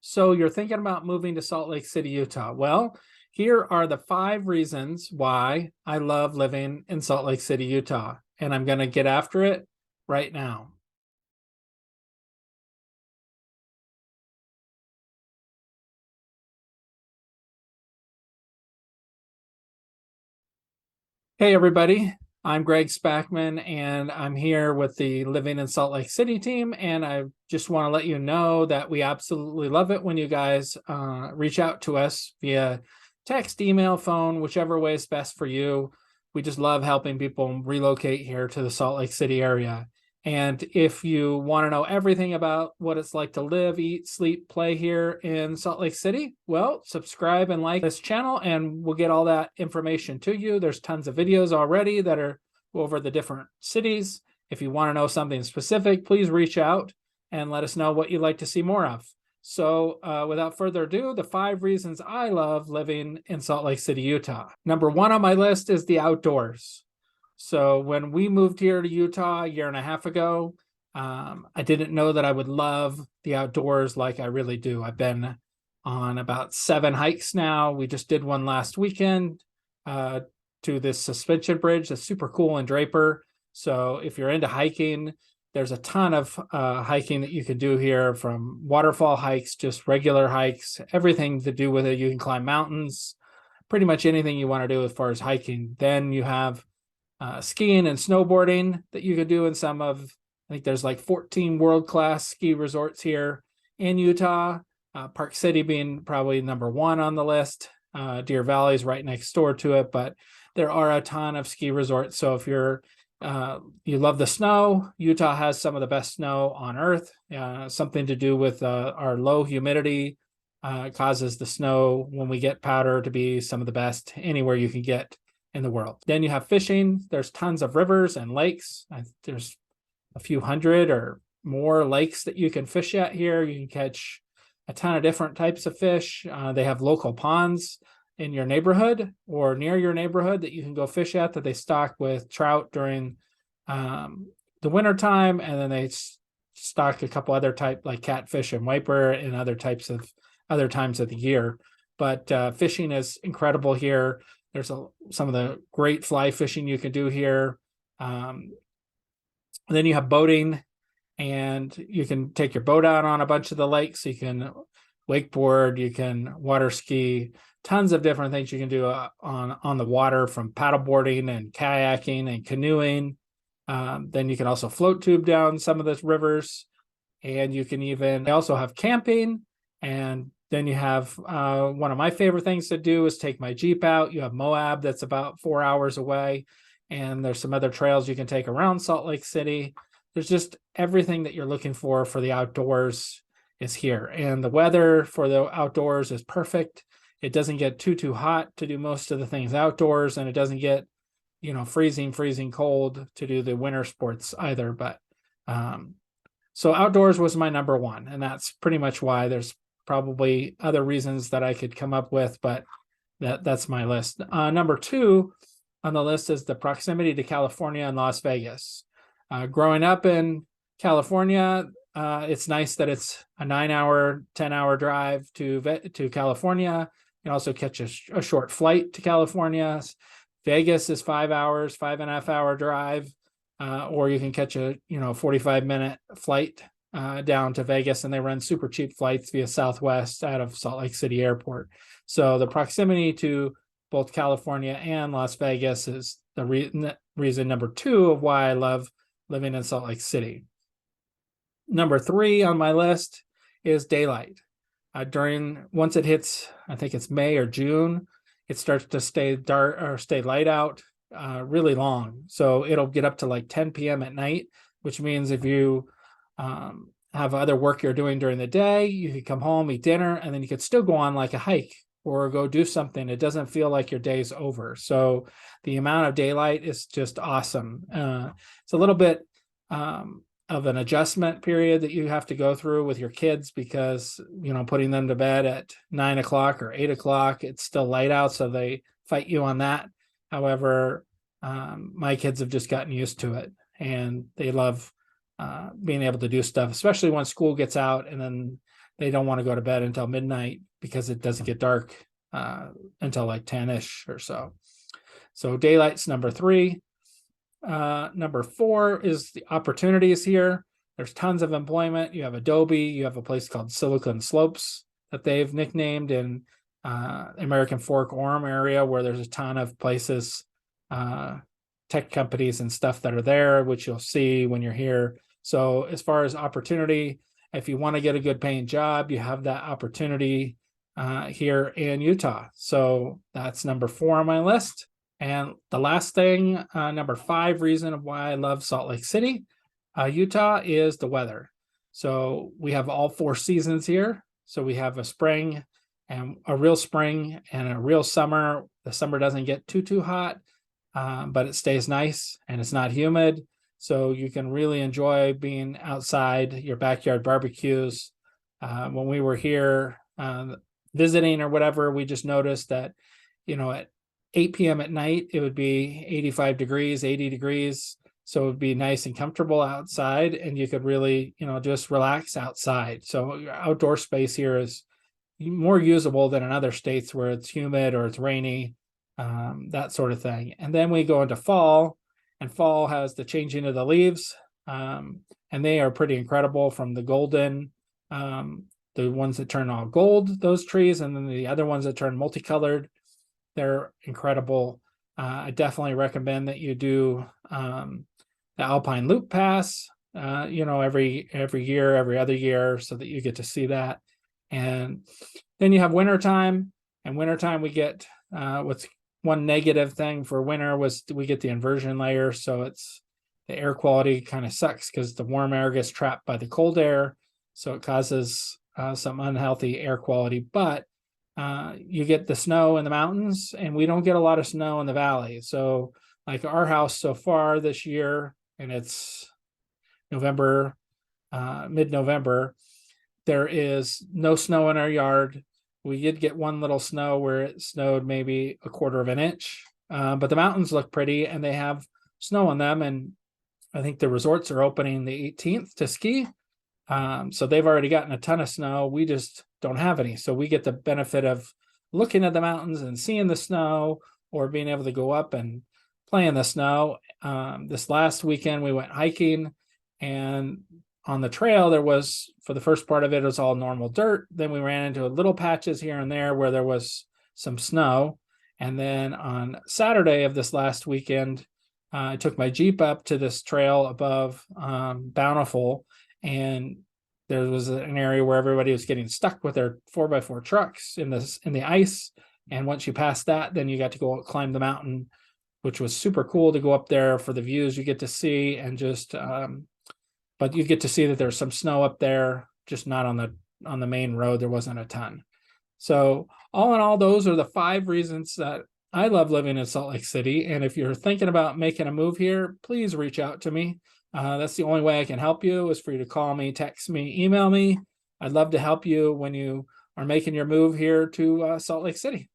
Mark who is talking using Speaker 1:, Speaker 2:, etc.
Speaker 1: So you're thinking about moving to Salt Lake City, Utah. Well, here are the 5 reasons why I love living in Salt Lake City, Utah. And I'm going to get after it right now. Hey, everybody. I'm Greg Spackman, and I'm here with the Living in Salt Lake City team. And I just want to let you know that we absolutely love it when you guys reach out to us via text, email, phone, whichever way is best for you. We just love helping people relocate here to the Salt Lake City area. And if you want to know everything about what it's like to live, eat, sleep, play here in Salt Lake City, well, subscribe and like this channel and we'll get all that information to you. There's tons of videos already that are over the different cities. If you want to know something specific, please reach out and let us know what you'd like to see more of. So without further ado, the 5 reasons I love living in Salt Lake City, Utah. Number 1 on my list is the outdoors. So when we moved here to Utah a year and a half ago, I didn't know that I would love the outdoors like I really do. I've been on about 7 hikes now. We just did one last weekend to this suspension bridge that's super cool in Draper. So if you're into hiking, there's a ton of hiking that you can do here, from waterfall hikes, just regular hikes, everything to do with it. You can climb mountains, pretty much anything you want to do as far as hiking. Then you have skiing and snowboarding that you could do in some of, I think there's like 14 world-class ski resorts here in Utah. Park City being probably number 1 on the list. Deer Valley is right next door to it, but there are a ton of ski resorts. So if you love the snow, Utah has some of the best snow on earth. Something to do with our low humidity causes the snow when we get powder to be some of the best anywhere you can get in the world. Then you have fishing. There's tons of rivers and lakes. There's a few hundred or more lakes that you can fish at here. You can catch a ton of different types of fish. They have local ponds in your neighborhood or near your neighborhood that you can go fish at, that they stock with trout during the winter time, and then they stock a couple other type like catfish and wiper and other types of other times of the year. But fishing is incredible here. There's some of the great fly fishing you can do here. Then you have boating, and you can take your boat out on a bunch of the lakes. You can wakeboard, you can water ski, tons of different things you can do on the water, from paddleboarding and kayaking and canoeing. Then you can also float tube down some of the rivers, and you can even also have camping. And then you have one of my favorite things to do is take my Jeep out. You have Moab that's about 4 hours away, and there's some other trails you can take around Salt Lake City. There's just everything that you're looking for the outdoors is here. And the weather for the outdoors is perfect. It doesn't get too hot to do most of the things outdoors, and it doesn't get, freezing cold to do the winter sports either. But so outdoors was my number 1, and that's pretty much why. There's probably other reasons that I could come up with, but that's my list. Number 2 on the list is the proximity to California and Las Vegas. Growing up in California, it's nice that it's a 9-hour, 10-hour drive to California. You can also catch a short flight to California. Vegas is 5 hours, 5.5-hour drive, or you can catch a 45-minute flight down to Vegas, and they run super cheap flights via Southwest out of Salt Lake City Airport. So the proximity to both California and Las Vegas is the reason number 2 of why I love living in Salt Lake City. Number 3 on my list is daylight. Once it hits, I think it's May or June, it starts to stay dark or stay light out really long. So it'll get up to like 10 p.m. at night, which means if you have other work you're doing during the day, you could come home, eat dinner, and then you could still go on like a hike or go do something. It doesn't feel like your day's over. So the amount of daylight is just awesome. It's a little bit of an adjustment period that you have to go through with your kids, because putting them to bed at 9 o'clock or 8 o'clock, it's still light out, so they fight you on that. However, my kids have just gotten used to it, and they love being able to do stuff, especially when school gets out, and then they don't want to go to bed until midnight because it doesn't get dark until like 10-ish or so. So daylight's number 3. Number 4 is the opportunities here. There's tons of employment. You have Adobe, you have a place called Silicon Slopes that they've nicknamed in American Fork Orem area, where there's a ton of places, tech companies and stuff that are there, which you'll see when you're here. So as far as opportunity, if you want to get a good paying job, you have that opportunity here in Utah. So that's number 4 on my list. And the last thing, number 5 reason of why I love Salt Lake City, Utah, is the weather. So we have all 4 seasons here. So we have a spring and a real spring and a real summer. The summer doesn't get too hot, but it stays nice and it's not humid. So you can really enjoy being outside, your backyard barbecues. When we were here visiting or whatever, we just noticed that, at 8 p.m. at night, it would be 85 degrees, 80 degrees. So it would be nice and comfortable outside, and you could really, just relax outside. So your outdoor space here is more usable than in other states where it's humid or it's rainy, that sort of thing. And then we go into fall, and fall has the changing of the leaves, and they are pretty incredible, from the golden, the ones that turn all gold, those trees, and then the other ones that turn multicolored. They're incredible. I definitely recommend that you do the Alpine Loop Pass, every year, every other year, so that you get to see that. And then you have wintertime, and wintertime we get what's one negative thing for winter was we get the inversion layer. So it's the air quality kind of sucks because the warm air gets trapped by the cold air. So it causes some unhealthy air quality, but you get the snow in the mountains, and we don't get a lot of snow in the valley. So like our house so far this year, and it's November, mid-November, there is no snow in our yard. We did get one little snow where it snowed maybe 1/4 of an inch, but the mountains look pretty and they have snow on them. And I think the resorts are opening the 18th to ski. So they've already gotten a ton of snow. We just don't have any. So we get the benefit of looking at the mountains and seeing the snow, or being able to go up and play in the snow. This last weekend we went hiking, and on the trail there was, for the first part of it, was all normal dirt. Then we ran into little patches here and there where there was some snow. And then on Saturday of this last weekend, I took my Jeep up to this trail above Bountiful, and there was an area where everybody was getting stuck with their 4x4 trucks in the ice. And once you pass that, then you got to go climb the mountain, which was super cool to go up there for the views you get to see. And just but you get to see that there's some snow up there, just not on the main road. There wasn't a ton. So all in all, those are the 5 reasons that I love living in Salt Lake City. And if you're thinking about making a move here, please reach out to me. That's the only way I can help you, is for you to call me, text me, email me. I'd love to help you when you are making your move here to Salt Lake City.